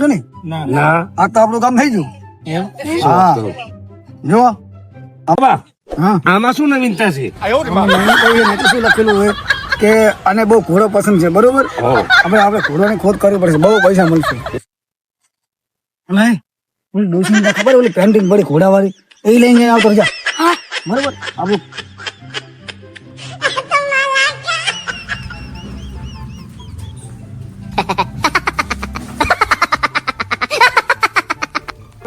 કે નહીં? ના આ તો આપણું કામ થઈ ગયું. એમ હા જો બાબા હા આમાં શું નવીનતા છે? મને કહીએ ને તો શું લખેલું હોય કે આને બહુ ઘોડો પસંદ છે, બરોબર? આપણે ઘોડાની ખોદ કરવી પડશે, બહુ પૈસા મળશે. નહીં ઓલી ડોશીને ખબર ઓલી પેન્ટિંગ પડી ઘોડાવાળી એ લઈને આવતો જા. બરોબર આપણું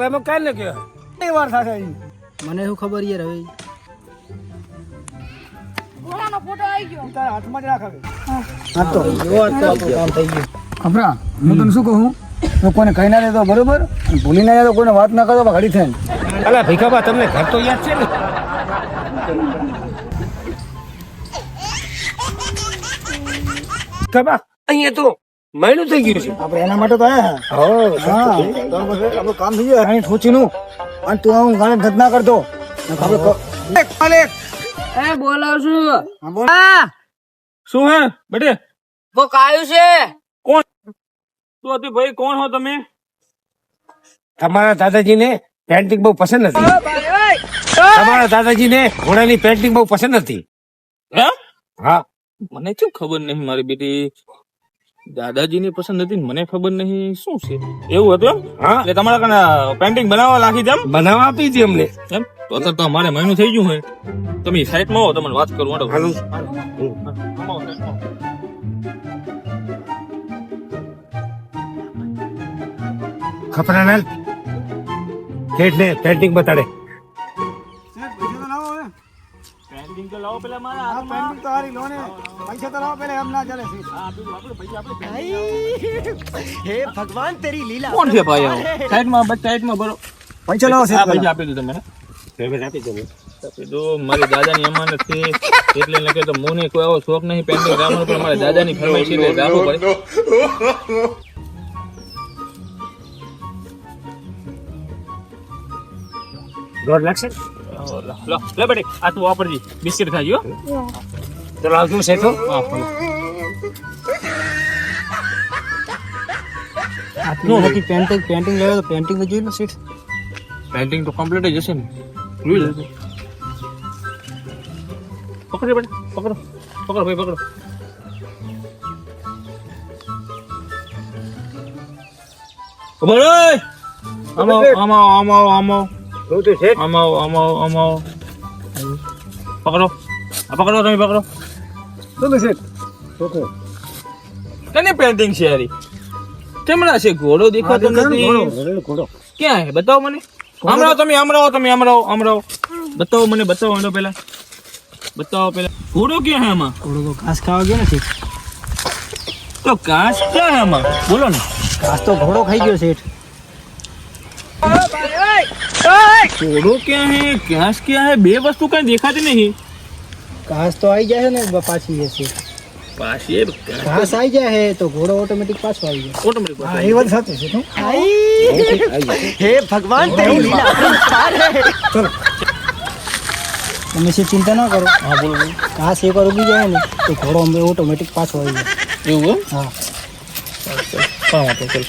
એમાં કાંઈ ન કહેવાય. કેટલી વાર થશે હજી? મને શું ખબર યાર હવે ઘોડાનો ફોટો આવી ગયો. તારા હાથમાં જ રાખ હવે. હા તો જો આ તો આપણું કામ થઈ ગયું. ખબરા હું તને શું કહું, લોકોને કહી ના દેતો, બરોબર? ભૂલી ના જતો, કોઈને વાત ના કરતો ઘડી થાય. અલા ભીખાબા તમને ઘર તો યાદ છે ને? ભીખાબા અહીંયા તો મહિનું થઈ ગયું છે. આપણે એના માટે તો આયા હા બરોબર છે. આપણું કામ થઈ ગયું અહીં ઠોચીનું. અને તું આવું ગાળે ધજ ના કરતો. આપણે એ બોલાવ છું. હા, બોલ. શું હે બેટે? વો કાયું છે? કોણ તું હતી ભાઈ? કોણ હો તમે? તમારા દાદાજીને પેન્ટિંગ બહુ પસંદ હતી. તમારા દાદાજીને ઘોડાની પેન્ટિંગ બહુ પસંદ હતી. હા મને કેમ ખબર નહીં મારી બેટી દાદાજીની પસંદ હતી ને મને ખબર નહીં શું છે એવું હતું એમ? હા એટલે તમારા કને પેન્ટિંગ બનાવવા લાગી તેમ બનાવવા આપી હતી અમને. એમ તો અત્યારે તો અમારે મહિનું થઈ ગયું હોય તમે સાઈડમાં આવો તમને વાત કરું હાલો. ખપરાનાલ એટલે પેન્ટિંગ બતાડે. પેન્ટિંગ તો લાવો પેલા મારા આ પેન્ટિંગ તો હારી લો ને. પૈસા તો લાવો પેલા, એમ ના ચાલે છે. કોણ છે ભાઈ સાઈડમાં સાઈડમાં બરો પૈસા લાવો છે આ પૈસા આપી દો તમે આપી દો મારી દાદાની અમાનત છે એટલે લખે તો મને કોઈ આવો શોખ નહીં પેન્ટિંગ રાખવાનો પણ મારા દાદાની ફરમાઈશ છે એટલે રાખવું પડે દોઢ લાખ છે. લો લે બેટી આ તું વાપરજી બિસ્કિટ ખાજો ચલો આવજો છે તો. આટલી મોટી પેન્ટિંગ લેવા તો પેન્ટિંગ તો જોઈ લો સીટ. પેન્ટિંગ તો કમ્પ્લીટ જ હશે ને જોઈ લે પકડો બેટા પકડો પકડો ભાઈ પકડો ઉભો રે આમાં શું તો છે? આમાં પકડો આ પકડો તમે પકડો શું છે? ઓકે કને પેન્ટિંગ છે યારી કેમરા છે ઘોડો દેખાતો નથી ઘોડો ક્યાં હે બતાવો મને આમરાવો બતાવો મને બતાવો આનો પેલા ઘોડો ક્યાં હે આમાં થોડું તો ઘાસ ખાવા ગયો નથી. તો ઘાસ ક્યાં હે આમાં બોલો ને ઘાસ તો ઘોડો ખાઈ ગયો શેઠ. ઘોડો ક્યાં હે ઘાસ ક્યાં હે બે વસ્તુ કઈ દેખાતી નહીં ઘાસ તો આવી જાય ને પાછી જશે. પાછી ઘાસ આવી જાય તો ઘોડો ઓટોમેટિક પાછો આવી જાય. ઓટોમેટિક હા એ વાત સાચી છે. શું? હે ભગવાન તેરી લીલા ચલો તમે ચિંતા ના કરો. હા બોલો ઘાસ એકવાર ઉગી જાય ને તો ઘોડો ઓટોમેટિક પાછો આવી જાય. એવું હા પણ વાંધો ચલ